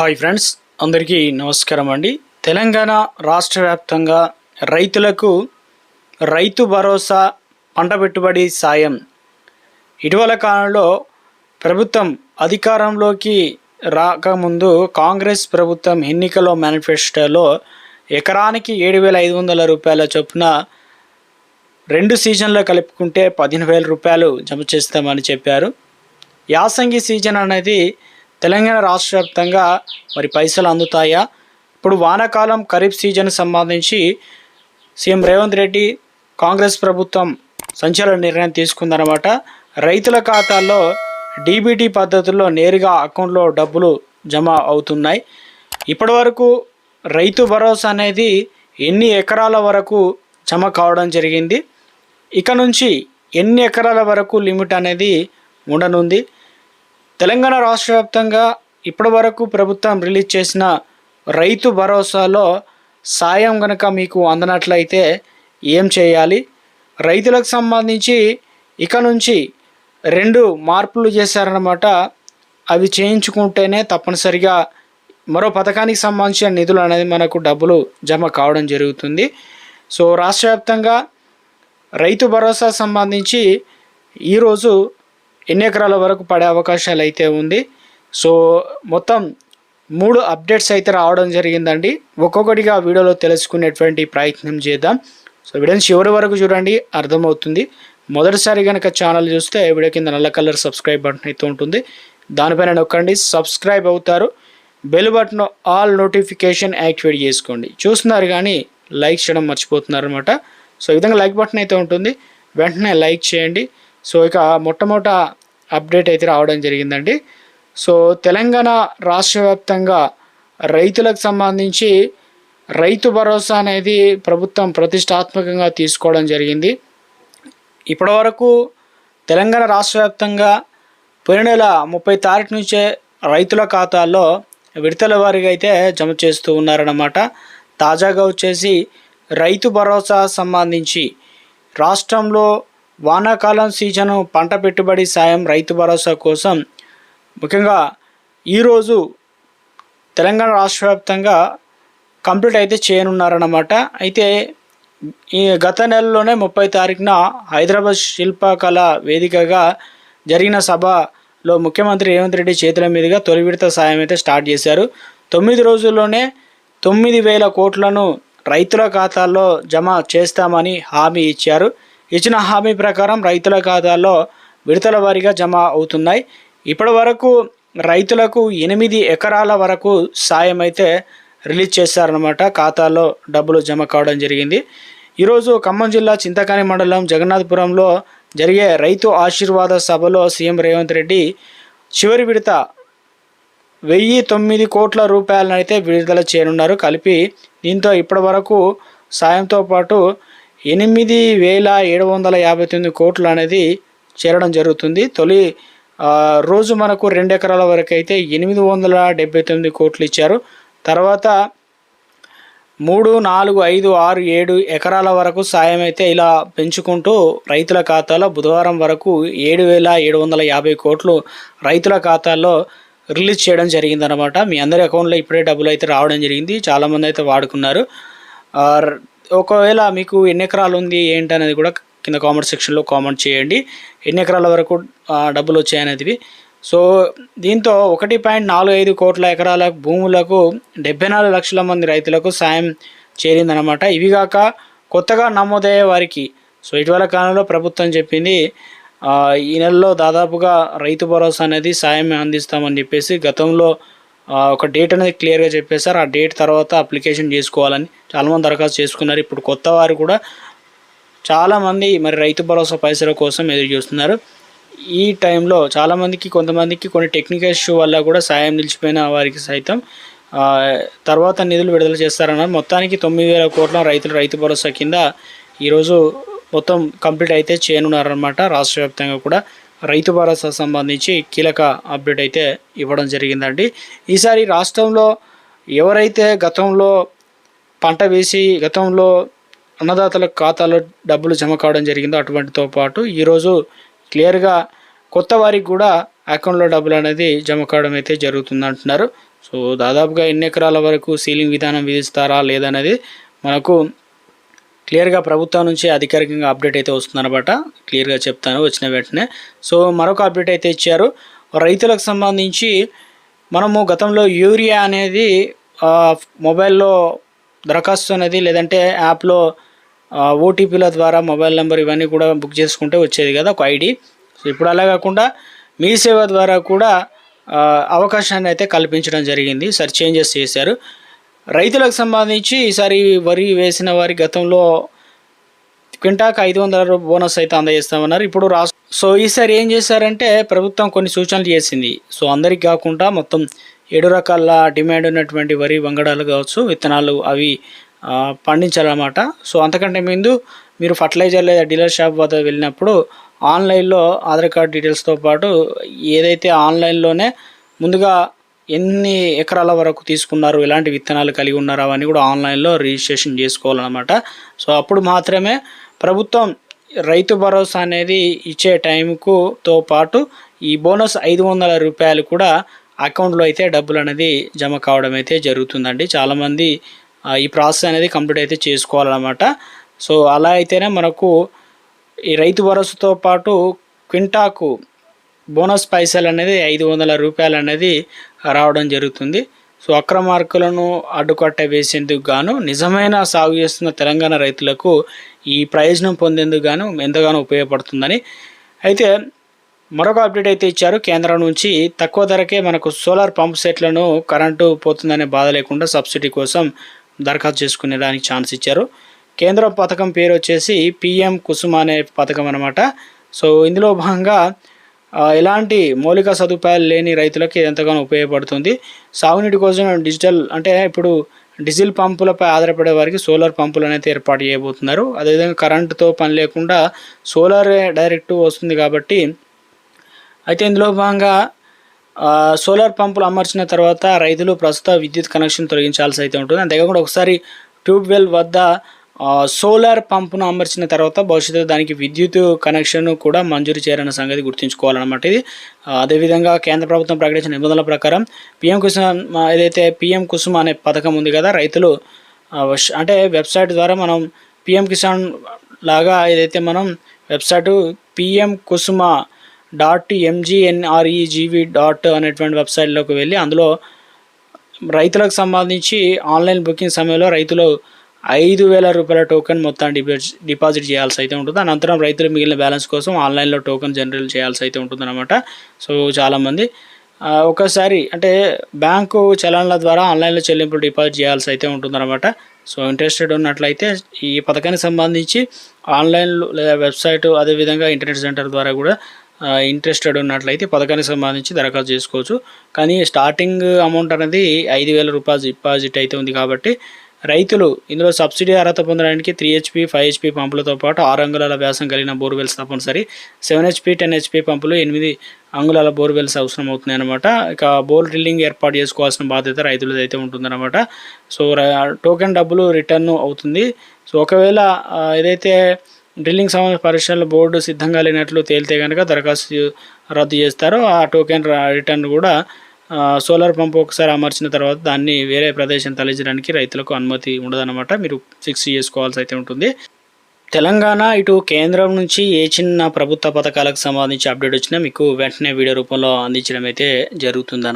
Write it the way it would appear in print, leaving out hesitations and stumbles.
Hi friends, అందరికీ నమస్కారం అండి. తెలంగాణ రాష్ట్ర వ్యాప్తంగా రైతులకు రైతు భరోసా, పంట పెట్టుబడి సాయం ఇటీవల కాలంలో ప్రభుత్వం అధికారంలోకి రాకముందు కాంగ్రెస్ ప్రభుత్వం ఎన్నికల మేనిఫెస్టోలో ఎకరానికి 7,500 రూపాయల చొప్పున 2 సీజన్లు కలుపుకుంటే 15,000 రూపాయలు జమ చేస్తామని చెప్పారు. యాసంగి సీజన్ అనేది తెలంగాణ రాష్ట్ర వ్యాప్తంగా మరి పైసలు అందుతాయా? ఇప్పుడు వానాకాలం ఖరీఫ్ సీజన్ సంబంధించి సీఎం రేవంత్ రెడ్డి కాంగ్రెస్ ప్రభుత్వం సంచలన నిర్ణయం తీసుకుందన్నమాట. రైతుల ఖాతాల్లో డీబీటీ పద్ధతుల్లో నేరుగా అకౌంట్లో డబ్బులు జమ అవుతున్నాయి. ఇప్పటి వరకు రైతు భరోసా అనేది ఎన్ని ఎకరాల వరకు జమ కావడం జరిగింది, ఇక నుంచి ఎన్ని ఎకరాల వరకు లిమిట్ అనేది ఉండనుంది? తెలంగాణ రాష్ట్ర వ్యాప్తంగా ఇప్పటి వరకు ప్రభుత్వం రిలీజ్ చేసిన రైతు భరోసాలో సాయం కనుక మీకు అందనట్లయితే ఏం చేయాలి? రైతులకు సంబంధించి ఇక నుంచి 2 మార్పులు చేశారన్నమాట. అవి చేయించుకుంటేనే తప్పనిసరిగా మరో పథకానికి సంబంధించిన నిధులు అనేది మనకు డబ్బులు జమ కావడం జరుగుతుంది. సో రాష్ట్ర వ్యాప్తంగా రైతు భరోసా సంబంధించి ఈరోజు ఎన్ని ఎకరాల వరకు పడే అవకాశాలు అయితే ఉంది. సో మొత్తం 3 అప్డేట్స్ అయితే రావడం జరిగిందండి. ఒక్కొక్కటిగా వీడియోలో తెలుసుకునేటువంటి ప్రయత్నం చేద్దాం. సో వీడియోని చివరి వరకు చూడండి, అర్థమవుతుంది. మొదటిసారి కనుక ఛానల్ చూస్తే వీడియో కింద నల్ల కలర్ సబ్స్క్రైబ్ బటన్ అయితే ఉంటుంది, దానిపైన నొక్కండి, సబ్స్క్రైబ్ అవుతారు. Bell button all notification activate చేసుకోండి. చూస్తున్నారు కానీ లైక్ చేయడం మర్చిపోతున్నారు అనమాట. సో ఈ విధంగా లైక్ బటన్ అయితే ఉంటుంది, వెంటనే లైక్ చేయండి. సో ఇక మొట్టమొదట అప్డేట్ అయితే రావడం జరిగిందండి. సో తెలంగాణ రాష్ట్ర వ్యాప్తంగా రైతులకు సంబంధించి రైతు భరోసా అనేది ప్రభుత్వం ప్రతిష్టాత్మకంగా తీసుకోవడం జరిగింది. ఇప్పటి వరకు తెలంగాణ రాష్ట్ర వ్యాప్తంగా పోయిన నెల 30 తారీఖు నుంచే రైతుల ఖాతాల్లో విడతల వారీగా అయితే జమ చేస్తూ ఉన్నారన్నమాట. తాజాగా వచ్చేసి రైతు భరోసా సంబంధించి రాష్ట్రంలో వానాకాలం సీజను పంట పెట్టుబడి సాయం రైతు భరోసా కోసం ముఖ్యంగా ఈరోజు తెలంగాణ రాష్ట్ర వ్యాప్తంగా కంప్లీట్ అయితే చేయనున్నారన్నమాట. అయితే ఈ గత నెలలోనే 30 తారీఖున హైదరాబాద్ శిల్పకళ వేదికగా జరిగిన సభలో ముఖ్యమంత్రి రేవంత్ రెడ్డి చేతుల మీదుగా తొలి విడత సాయం అయితే స్టార్ట్ చేశారు. 9 రోజుల్లోనే 9,000 కోట్లను రైతుల ఖాతాల్లో జమ చేస్తామని హామీ ఇచ్చారు. ఇచ్చిన హామీ ప్రకారం రైతుల ఖాతాల్లో విడతల వారీగా జమ అవుతున్నాయి. ఇప్పటి వరకు రైతులకు 8 ఎకరాల వరకు సాయం అయితే రిలీజ్ చేశారనమాట. ఖాతాలో డబ్బులు జమ కావడం జరిగింది. ఈరోజు ఖమ్మం జిల్లా చింతకాని మండలం జగన్నాథపురంలో జరిగే రైతు ఆశీర్వాద సభలో సీఎం రేవంత్ రెడ్డి చివరి విడత 1,009 కోట్ల రూపాయలను అయితే విడుదల చేయనున్నారు కలిపి. దీంతో ఇప్పటి వరకు సాయంతో పాటు 8,759 కోట్లు అనేది చేరడం జరుగుతుంది. తొలి రోజు మనకు 2 ఎకరాల వరకు అయితే 879 కోట్లు ఇచ్చారు. తర్వాత 3, 4, 5, 6, 7 ఎకరాల వరకు సాయం అయితే ఇలా పెంచుకుంటూ రైతుల ఖాతాలో బుధవారం వరకు 7,750 కోట్లు రైతుల ఖాతాల్లో రిలీజ్ చేయడం జరిగిందనమాట. మీ అందరి అకౌంట్లో ఇప్పుడే డబ్బులు అయితే రావడం జరిగింది. చాలామంది అయితే వాడుకున్నారు. ఒకవేళ మీకు ఎన్ని ఎకరాలు ఉంది ఏంటనేది కూడా కింద కామెంట్ సెక్షన్లో కామెంట్ చేయండి, ఎన్ని ఎకరాల వరకు డబ్బులు వచ్చాయనేది. సో దీంతో 1.45 కోట్ల ఎకరాల భూములకు 74 లక్షల మంది రైతులకు సాయం చేరిందనమాట. ఇవి కాక కొత్తగా నమోదయ్యే వారికి సో ఇటీవల కాలంలో ప్రభుత్వం చెప్పింది ఈ నెలలో దాదాపుగా రైతు భరోసా అనేది సాయం అందిస్తామని చెప్పేసి గతంలో ఒక డేట్ అనేది క్లియర్గా చెప్పేశారు. ఆ డేట్ తర్వాత అప్లికేషన్ చేసుకోవాలని చాలామంది దరఖాస్తు చేసుకున్నారు. ఇప్పుడు కొత్త వారు కూడా చాలామంది మరి రైతు భరోసా పైసల కోసం ఎదురు చూస్తున్నారు. ఈ టైంలో చాలామందికి కొంతమందికి కొన్ని టెక్నికల్ ఇష్యూ వల్ల కూడా సాయం నిలిచిపోయిన వారికి సైతం తర్వాత నిధులు విడుదల చేస్తారన్నారు. మొత్తానికి 9,000 కోట్ల రైతు భరోసా కింద ఈరోజు మొత్తం కంప్లీట్ అయితే చేయనున్నారన్నమాట. రాష్ట్ర వ్యాప్తంగా కూడా రైతు భరోసా సంబంధించి కీలక అప్డేట్ అయితే ఇవ్వడం జరిగిందండి. ఈసారి రాష్ట్రంలో ఎవరైతే గతంలో పంట వేసి గతంలో అన్నదాతల ఖాతాలో డబ్బులు జమ కావడం జరిగిందో అటువంటితో పాటు ఈరోజు క్లియర్గా కొత్త వారికి కూడా అకౌంట్లో డబ్బులు అనేది జమ కావడం అయితే జరుగుతుంది అంటున్నారు. సో దాదాపుగా ఎన్ని ఎకరాల వరకు సీలింగ్ విధానం విధిస్తారా లేదనేది మనకు క్లియర్గా ప్రభుత్వం నుంచి అధికారికంగా అప్డేట్ అయితే వస్తుందన్నమాట. క్లియర్గా చెప్తాను వచ్చిన వెంటనే. సో మరొక అప్డేట్ అయితే ఇచ్చారు రైతులకు సంబంధించి. మనము గతంలో యూరియా అనేది మొబైల్లో దరఖాస్తు అనేది లేదంటే యాప్లో ఓటీపీల ద్వారా మొబైల్ నెంబర్ ఇవన్నీ కూడా బుక్ చేసుకుంటే వచ్చేది కదా ఒక ఐడి. సో ఇప్పుడు అలా కాకుండా మీ సేవ ద్వారా కూడా అవకాశాన్ని అయితే కల్పించడం జరిగింది. సార్ చేంజెస్ చేశారు. రైతులకు సంబంధించి ఈసారి వరి వేసిన వారి గతంలో క్వింటాకు 500 బోనస్ అయితే అందజేస్తామన్నారు. ఇప్పుడు సో ఈసారి ఏం చేశారంటే ప్రభుత్వం కొన్ని సూచనలు చేసింది. సో అందరికి కాకుండా మొత్తం 7 రకాల డిమాండ్ ఉన్నటువంటి వరి వంగడాలు కావచ్చు విత్తనాలు అవి పండించాలన్నమాట. సో అంతకంటే ముందు మీరు ఫర్టిలైజర్ లేదా డీలర్ షాప్ వద్ద వెళ్ళినప్పుడు ఆన్లైన్లో ఆధార్ కార్డ్ డీటెయిల్స్తో పాటు ఏదైతే ఆన్లైన్లోనే ముందుగా ఎన్ని ఎకరాల వరకు తీసుకున్నారు, ఎలాంటి విత్తనాలు కలిగి ఉన్నారు అవన్నీ కూడా ఆన్లైన్లో రిజిస్ట్రేషన్ చేసుకోవాలన్నమాట. సో అప్పుడు మాత్రమే ప్రభుత్వం రైతు భరోసా అనేది ఇచ్చే టైంతో పాటు ఈ బోనస్ 500 రూపాయలు కూడా అకౌంట్లో అయితే డబ్బులు అనేది జమ కావడం అయితే జరుగుతుందండి. చాలామంది ఈ ప్రాసెస్ అనేది కంప్లీట్ అయితే చేసుకోవాలన్నమాట. సో అలా అయితేనే మనకు ఈ రైతు భరోసాతో పాటు క్వింటాకు బోనస్ పైసలు అనేది 500 రూపాయలు అనేది రావడం జరుగుతుంది. సో అక్రమార్కులను అడ్డుకట్ట వేసేందుకు గాను నిజమైన సాగు చేస్తున్న తెలంగాణ రైతులకు ఈ ప్రయోజనం పొందేందుకు గాను ఎంతగానో ఉపయోగపడుతుందని అయితే మరొక అప్డేట్ అయితే ఇచ్చారు కేంద్రం నుంచి. తక్కువ ధరకే మనకు సోలార్ పంప్ సెట్లను కరెంటు పోతుందనే బాధ లేకుండా సబ్సిడీ కోసం దరఖాస్తు చేసుకునే దానికి ఛాన్స్ ఇచ్చారు. కేంద్ర పథకం పేరు వచ్చేసి పిఎం కుసుమ అనే పథకం అనమాట. సో ఇందులో భాగంగా ఎలాంటి మౌలిక సదుపాయాలు లేని రైతులకు ఎంతగానో ఉపయోగపడుతుంది. సాగునీటి కోసం డిజిటల్ అంటే ఇప్పుడు డీజిల్ పంపులపై ఆధారపడే వారికి సోలార్ పంపులు అనేది ఏర్పాటు చేయబోతున్నారు. అదేవిధంగా కరెంటుతో పని లేకుండా సోలార్ డైరెక్ట్ వస్తుంది కాబట్టి అయితే ఇందులో భాగంగా సోలార్ పంపులు అమర్చిన తర్వాత రైతులు ప్రస్తుత విద్యుత్ కనెక్షన్ తొలగించాల్సి అయితే ఉంటుంది. అంతేకాకుండా ఒకసారి ట్యూబ్వెల్ వద్ద సోలార్ పంపును అమర్చిన తర్వాత భవిష్యత్తులో దానికి విద్యుత్ కనెక్షన్ కూడా మంజూరు చేయాలన్న సంగతి గుర్తుంచుకోవాలన్నమాట. ఇది అదేవిధంగా కేంద్ర ప్రభుత్వం ప్రకటించిన నిబంధనల ప్రకారం పిఎం కుసుమ ఏదైతే పిఎం కుసుమ అనే పథకం ఉంది కదా, రైతులు అంటే వెబ్సైట్ ద్వారా మనం పిఎం కిసాన్ లాగా ఏదైతే మనం వెబ్సైటు పిఎం కుసుమ .mgnregv. అనేటువంటి వెబ్సైట్లోకి వెళ్ళి అందులో రైతులకు సంబంధించి ఆన్లైన్ బుకింగ్ సమయంలో రైతులు 5,000 రూపాయల టోకెన్ మొత్తాన్ని డిపాజిట్ చేయాల్సి అయితే ఉంటుంది. అనంతరం రైతులు మిగిలిన బ్యాలెన్స్ కోసం ఆన్లైన్లో టోకెన్ జనరేట్ చేయాల్సి అయితే ఉంటుందన్నమాట. సో చాలామంది ఒకసారి అంటే బ్యాంకు చలన్ల ద్వారా ఆన్లైన్లో చెల్లింపులు డిపాజిట్ చేయాల్సి అయితే ఉంటుందన్నమాట. సో ఇంట్రెస్టెడ్ ఉన్నట్లయితే ఈ పథకానికి సంబంధించి ఆన్లైన్లో లేదా వెబ్సైట్ అదేవిధంగా ఇంటర్నెట్ సెంటర్ ద్వారా కూడా ఇంట్రెస్టెడ్ ఉన్నట్లయితే పథకానికి సంబంధించి దరఖాస్తు చేసుకోవచ్చు. కానీ స్టార్టింగ్ అమౌంట్ అనేది 5,000 రూపాయలు డిపాజిట్ అయితే ఉంది కాబట్టి రైతులు ఇందులో సబ్సిడీ అర్హత పొందడానికి 3 HP 5 HP పంపులతో పాటు 6 అంగుళాల వ్యాసం కలిగిన బోర్వెల్స్ తప్పనిసరి. 7 HP 10 HP పంపులు 8 అంగుళాల బోర్వెల్స్ అవసరం అవుతున్నాయి అనమాట. ఇక బోర్ డ్రిల్లింగ్ ఏర్పాటు చేసుకోవాల్సిన బాధ్యత రైతులది అయితే ఉంటుందన్నమాట. సో టోకెన్ డబ్బులు రిటర్న్ అవుతుంది. సో ఒకవేళ ఏదైతే డ్రిల్లింగ్ సంబంధించిన పరీక్షల బోర్డు సిద్ధంగా లేనట్లు తేలితే కనుక దరఖాస్తు రద్దు చేస్తారో ఆ టోకెన్ రిటర్న్ కూడా సోలార్ పంపు ఒకసారి అమర్చిన తర్వాత దాన్ని వేరే ప్రదేశం తరలించడానికి రైతులకు అనుమతి ఉండదన్నమాట. మీరు ఫిక్స్ చేసుకోవాల్సి అయితే ఉంటుంది. తెలంగాణ ఇటు కేంద్రం నుంచి ఏ చిన్న ప్రభుత్వ పథకాలకు సంబంధించి అప్డేట్ వచ్చినా మీకు వెంటనే వీడియో రూపంలో అందించడం అయితే జరుగుతుందన్నమాట.